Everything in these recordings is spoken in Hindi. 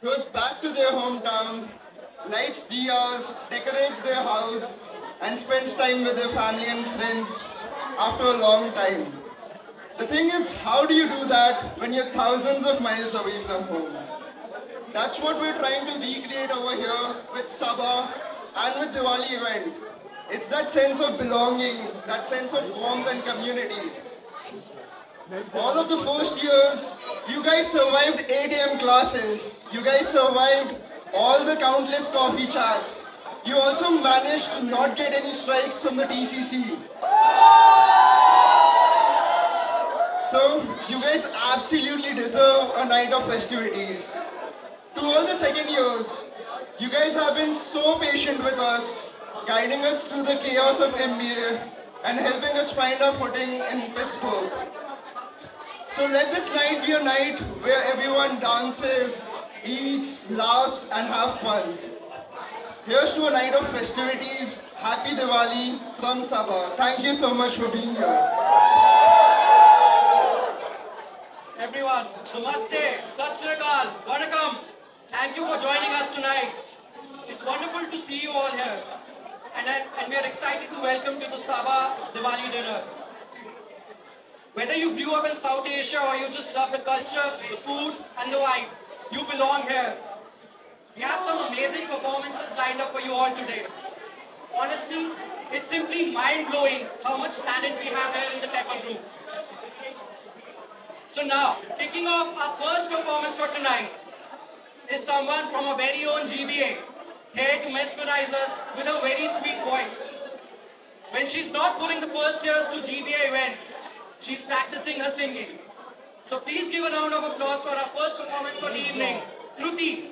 goes back to their hometown, lights diyas, decorates their house, and spends time with their family and friends after a long time. The thing is, how do you do that when you're thousands of miles away from home? That's what we're trying to recreate over here with Sabah and with Diwali event. It's that sense of belonging, that sense of warmth and community. All of the first years, you guys survived 8 a.m. classes. You guys survived all the countless coffee chats. You also managed to not get any strikes from the TCC. So, you guys absolutely deserve a night of festivities. To all the second years, you guys have been so patient with us, guiding us through the chaos of MBA and helping us find our footing in Pittsburgh. So let this night be a night where everyone dances, eats, laughs, and have fun. Here's to a night of festivities. Happy Diwali from Sabah. Thank you so much for being here. Everyone, Namaste, Sat Sri Akal, Vanakkam. Thank you for joining us tonight. It's wonderful to see you all here. And we are excited to welcome you to Sabah Diwali dinner. Whether you grew up in South Asia or you just love the culture, the food and the vibe, you belong here. We have some amazing performances lined up for you all today. Honestly, it's simply mind-blowing how much talent we have here in the Tepper group. So now, kicking off our first performance for tonight is someone from our very own GBA, here to mesmerize us with a very sweet voice. When she's not pulling the first years to GBA events, she's practicing her singing. So please give a round of applause for our first performance for the evening, Kruti.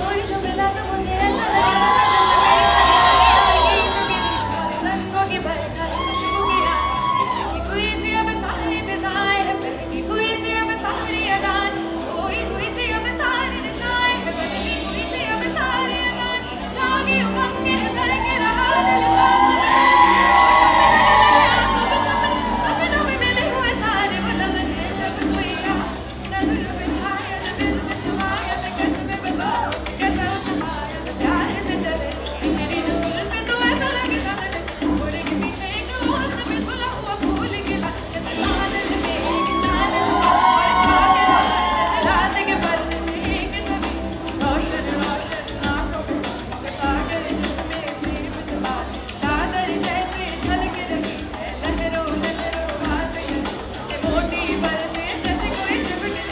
कोई जो मिला तो मुझे ऐसा लगा था जैसे मेरी सहेली आएगी तो गिरी और रंगों की बरखा खुशबू की बहकी हुई सी अब सारी फिजाएं हैं, बहकी हुई सी अब सारी अदाएं, खोई हुई सी अब सारी दिशाएं हैं, बदली हुई सी अब सारी अदाएं, जागी उमंगे है धड़के रहा दिल सांसों में आंखों में सपनों में मिले हुए सारे वो लम्हे जब कोई नजर में छाया तो दिल में समाया तो कैसे मैं बताऊं उसे कैसा उसे पाया तो प्यार से चले तेरी जो सुल्फे तो ऐसा लगता था जैसे घोड़े के पीछे एक ओस में खुला हुआ फूल खिला, जैसे बादल में एक चांद छुपा और छाके बाहर, जैसे रात के पर्दे में एक सभी रोशन रोशन आंखों में सपनों के सागर जिसमें प्रेम से बात चादर जैसे झलक रही है लहरों लहरों बात जैसे मोटी बरसे जैसे कोई छिप के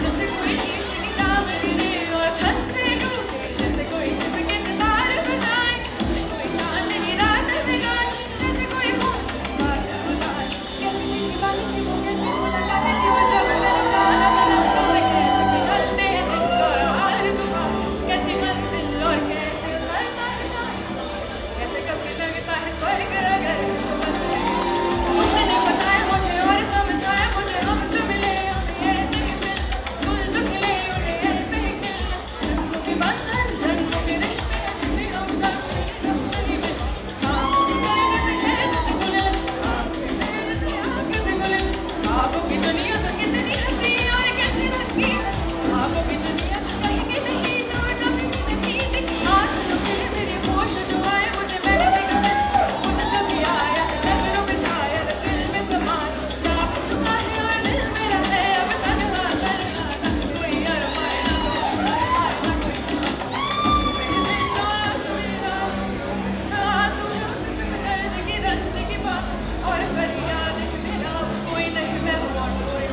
जैसे कोई शीशे की जाम गिरे और छत से टूटे, जैसे कोई छिपके सितारे बनाए, जैसे कोई चांद की रात में गाए, जैसे कोई हो किसी बात से बुलाए, कैसी मीठी बात थी वो कैसी मुलाकात थी वो जब मैंने जाना था नजरों से कैसे पिघलते हैं दिल और आरज़ू कैसी मंजिल और कैसे उतरना है जान, कैसे कभी लगता है स्वर्ग अगर बस उसने बताया मुझे और समझाया मुझे हम जो मिले हमें ऐसे ही मिलना, फूल जो खिले उन्हें ऐसे ही खिलना, जन्मों के बंधन जन्मों के रिश्ते भी हम दम नहीं मिले, ख्वाबों के गले जैसे खेत से गुले, ख्वाबों के गले जैसे आँखें से गुले, ख्वाबों की दुनिया तो कितनी हंसी और कैसी रंगीन, ख्वाबों की दुनिया तो कहीं की नहीं दूर कभी भी नहीं थी, हाथ जो खिले मेरी होश जो आए मुझे मैंने देखा मुझे कभी आया नजरों में छाया दिल में समाया चाह चुका है और दिल मेरा है अब तन्हा तन्हा कोई अरमान ना कोई मेरे दिल और मेरा इसमें आंसू है इसमें दर्द की रंज की बात और फरियाद है मेरा कोई नहीं मैं हूँ और कोई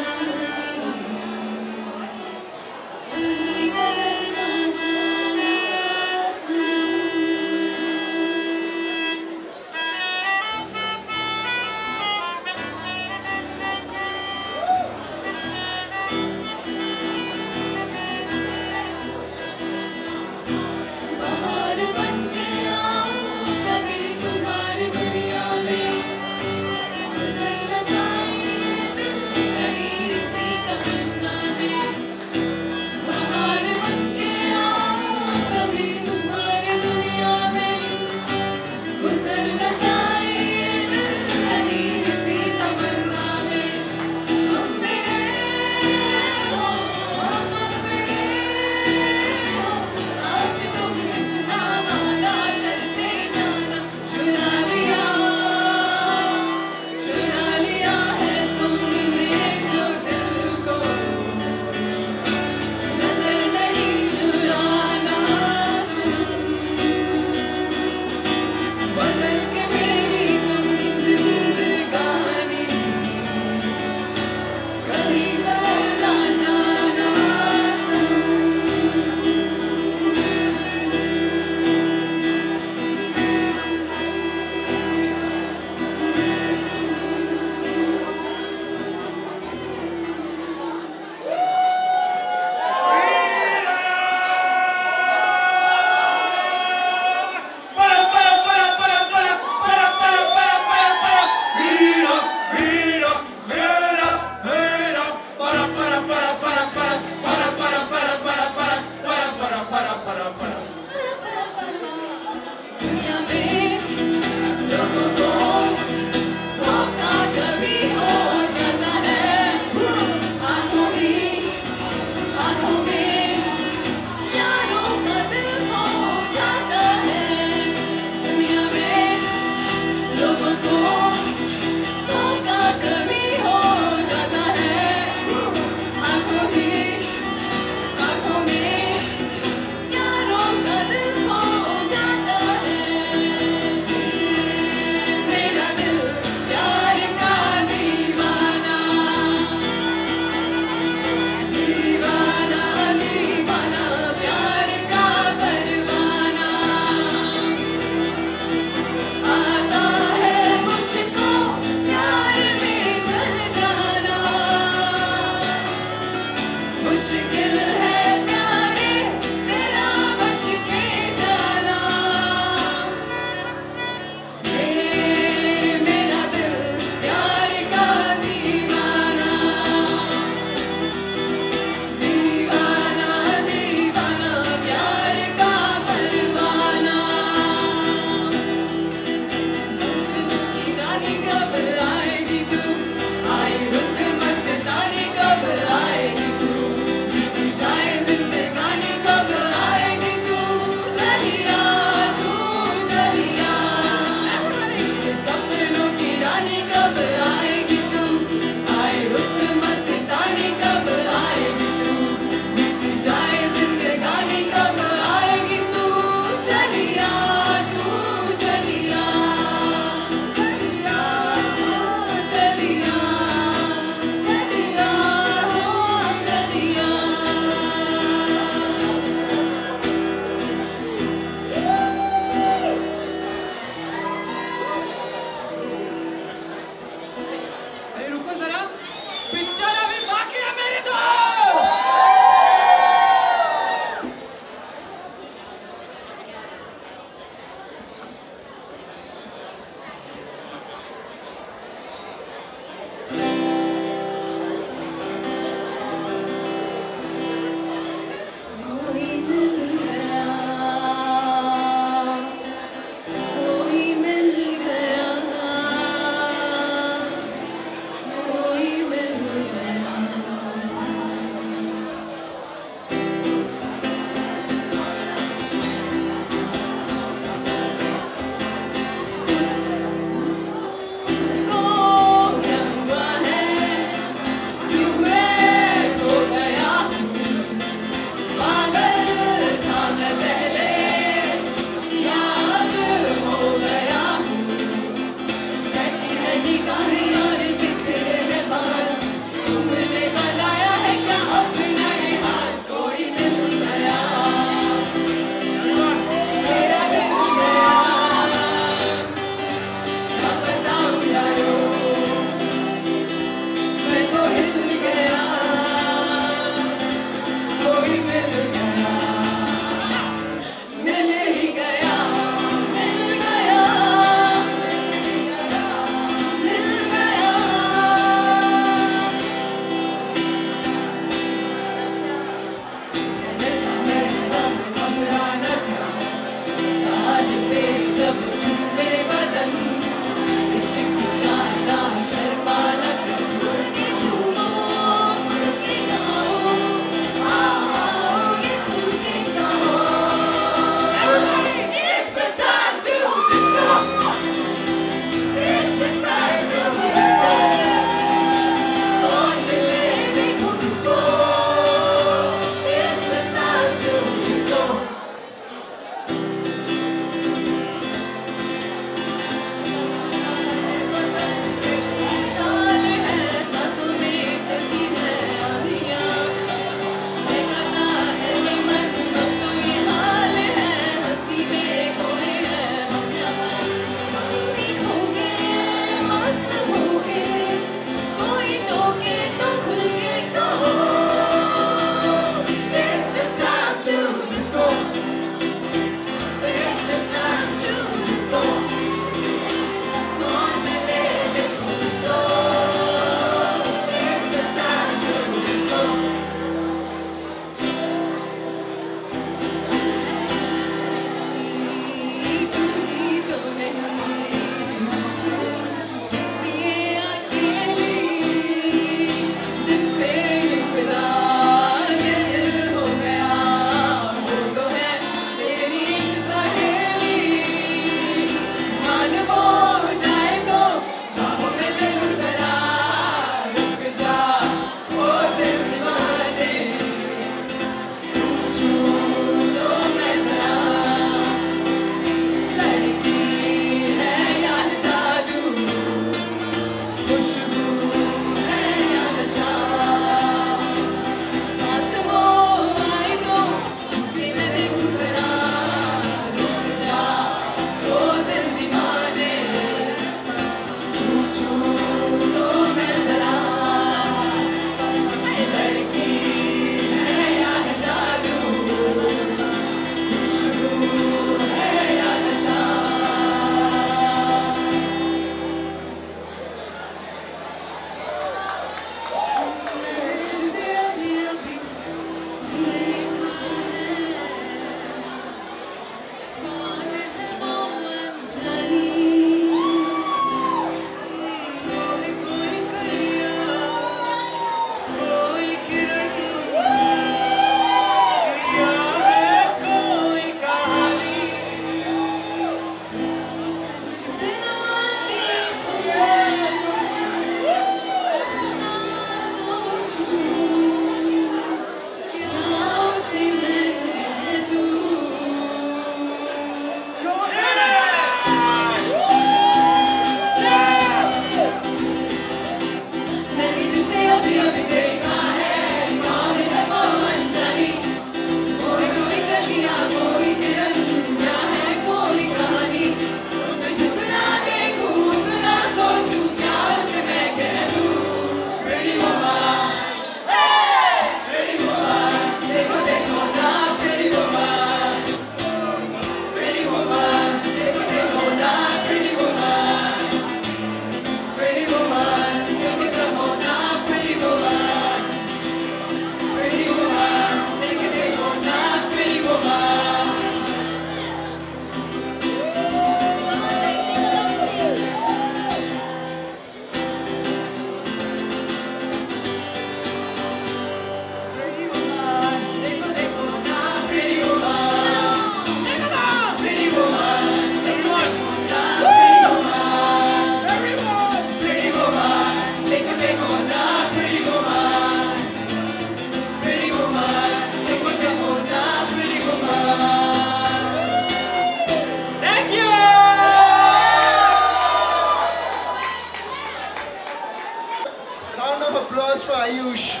applause for Ayush.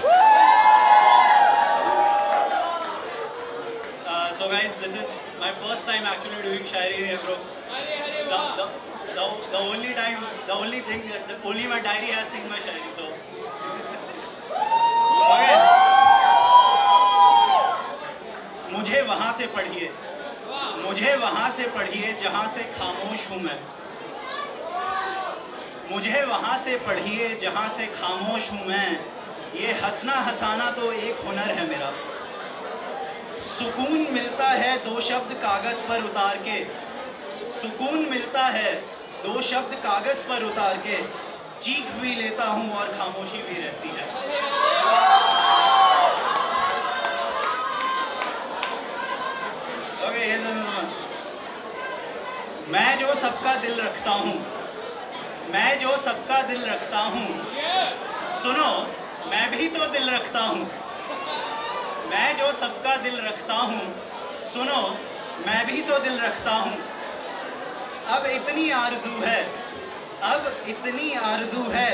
So guys, this is my first time actually doing Shairi here, bro. The only time, the only thing that only my diary has seen my Shairi. So okay. मुझे वहाँ से पढ़िए, मुझे वहाँ से पढ़िए जहाँ से खामोश हूँ मैं। मुझे वहाँ से पढ़िए जहाँ से खामोश हूँ मैं। ये हंसना हंसाना तो एक हुनर है मेरा। सुकून मिलता है दो शब्द कागज़ पर उतार के, सुकून मिलता है दो शब्द कागज़ पर उतार के। चीख भी लेता हूँ और खामोशी भी रहती है। ओके, ये मैं जो सबका दिल रखता हूँ, मैं जो सबका दिल रखता हूँ, सुनो मैं भी तो दिल रखता हूँ। मैं जो सबका दिल रखता हूँ, सुनो मैं भी तो दिल रखता हूँ। अब इतनी आरज़ू है, अब इतनी आरज़ू है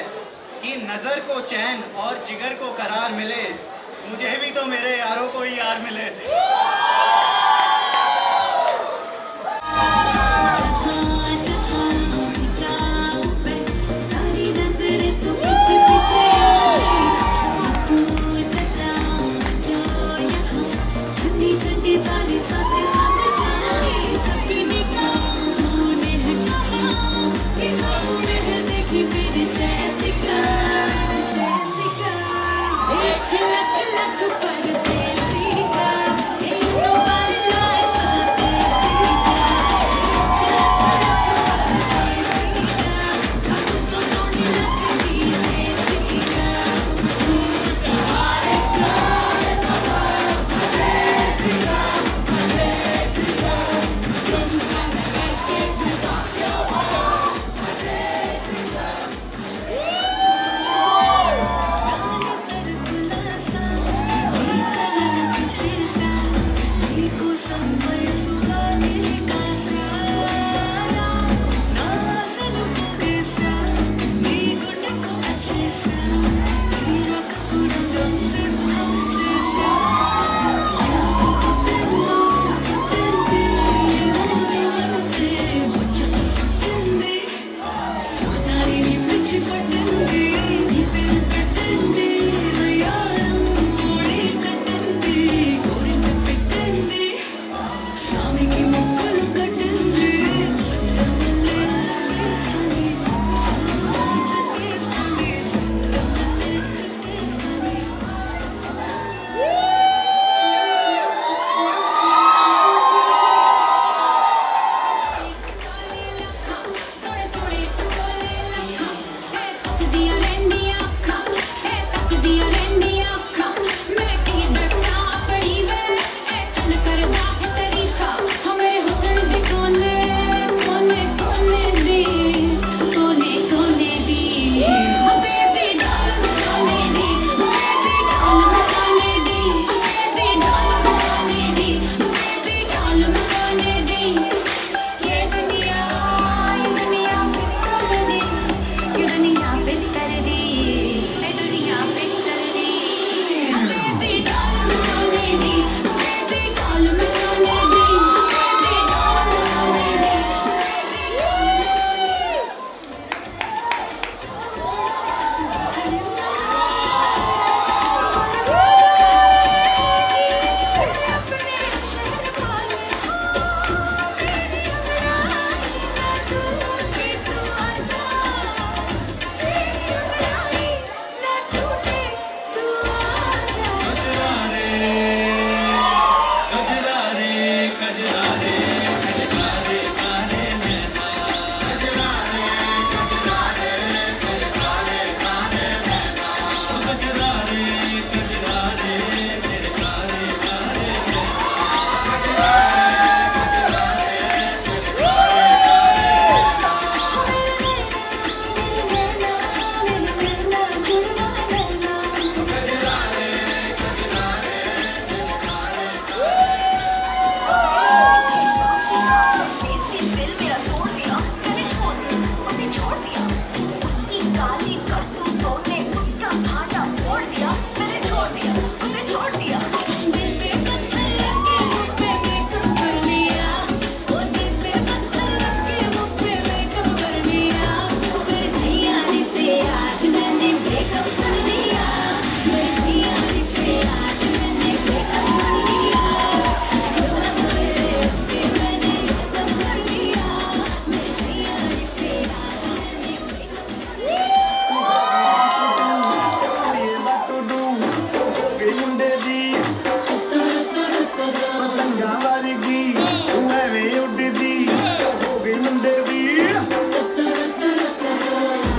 कि नज़र को चैन और जिगर को करार मिले। मुझे भी तो मेरे यारों को ही यार मिले। लख लख परदेसी का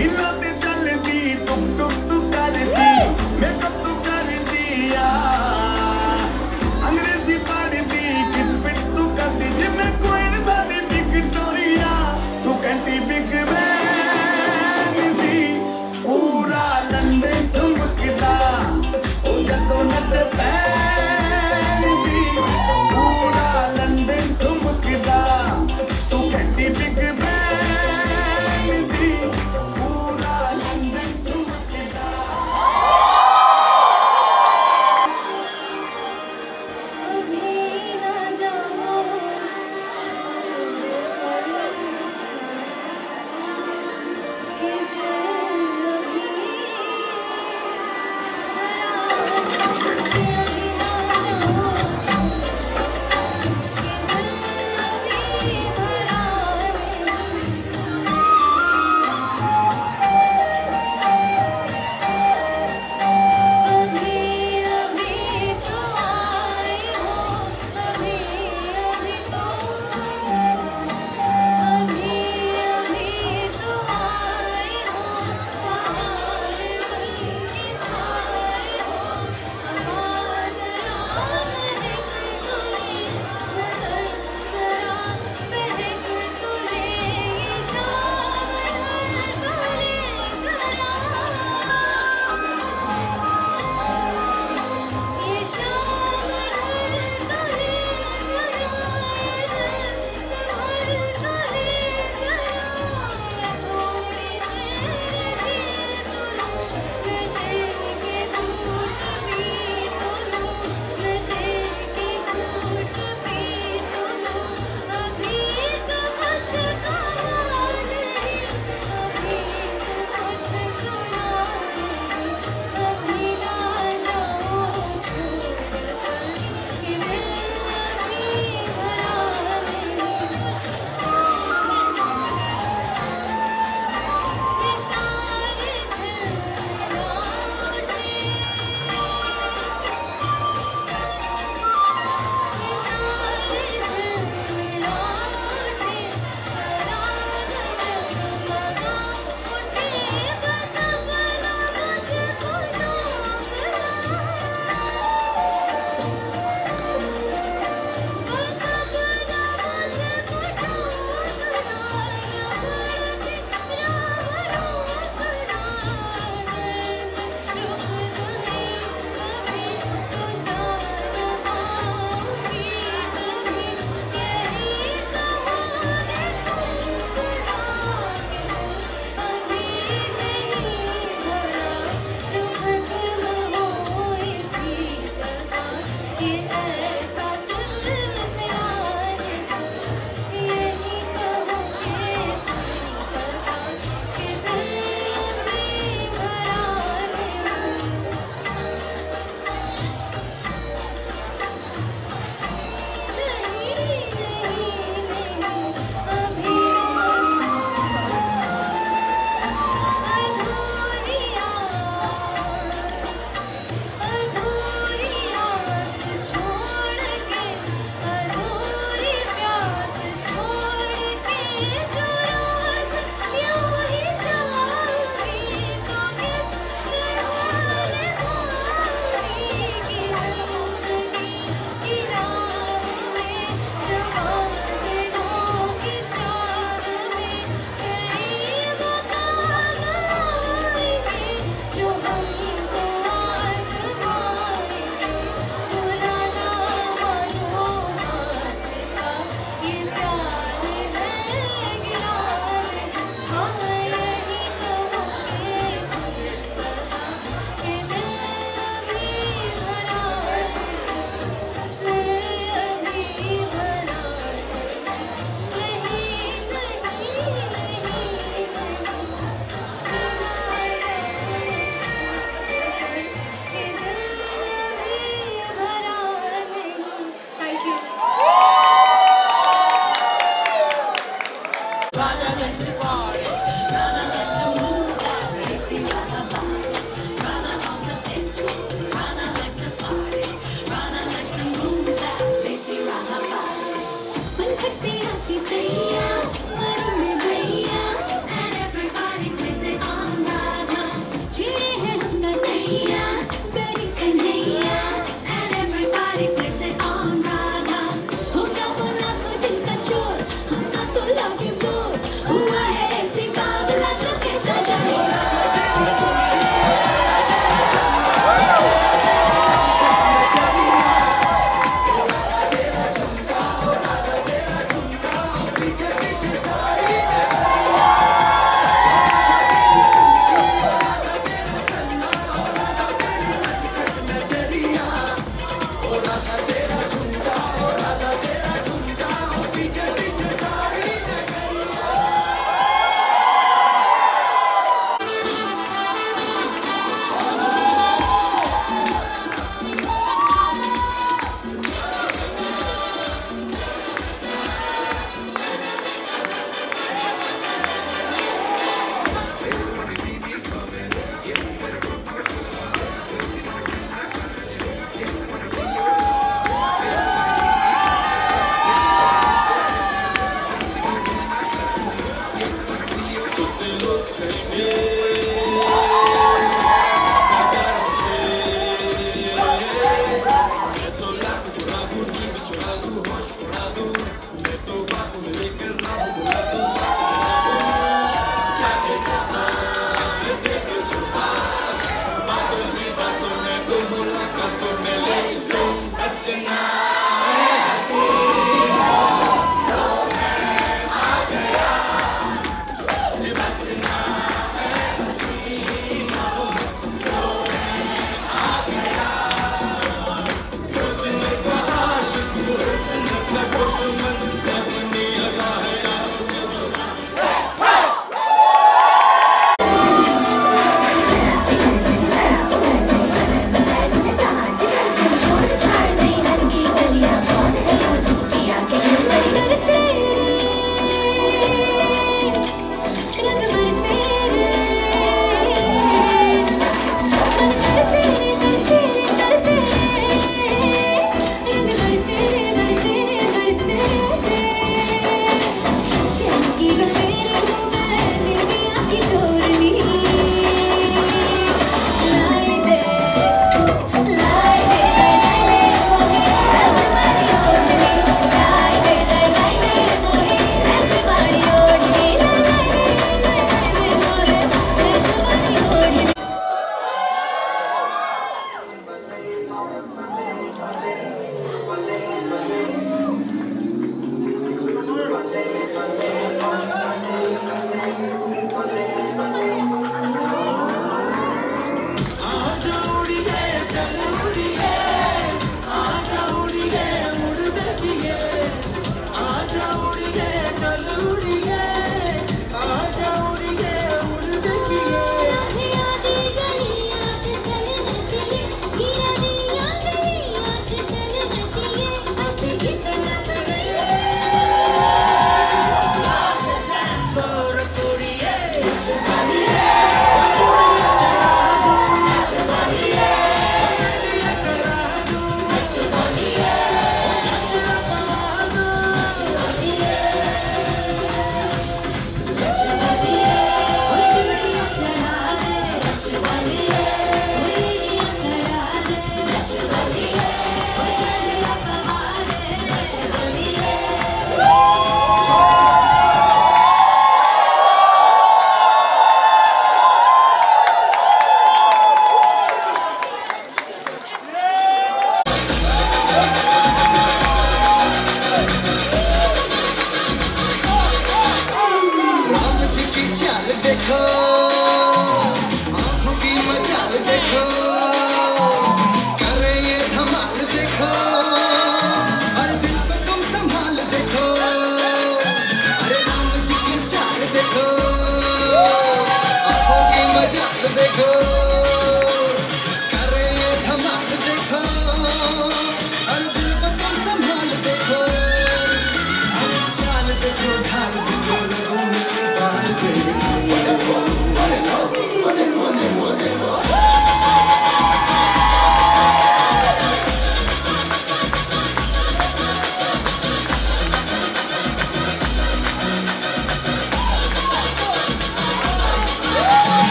हिला ते चलदी टुक टुक तू करदी मेकअप तू करदी अंग्रेजी पढ़दी चिटपिट तू करदी जिमें कोई साडी विक्टोरिया तू कंटी बिग बैन दी पूरा लंदन ठुमकदा ओ जदों नच पैन दी पूरा लंदन ठुमकदा तू कंटी बिग बैन दी पूरा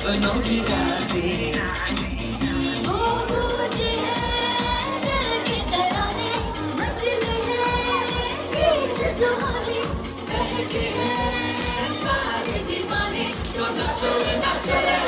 सपनों की रातें वो गूंज है दिल की तराने मचले हैं गीत सुहाने बहके हैं सारे दीवाने तो नाचो रे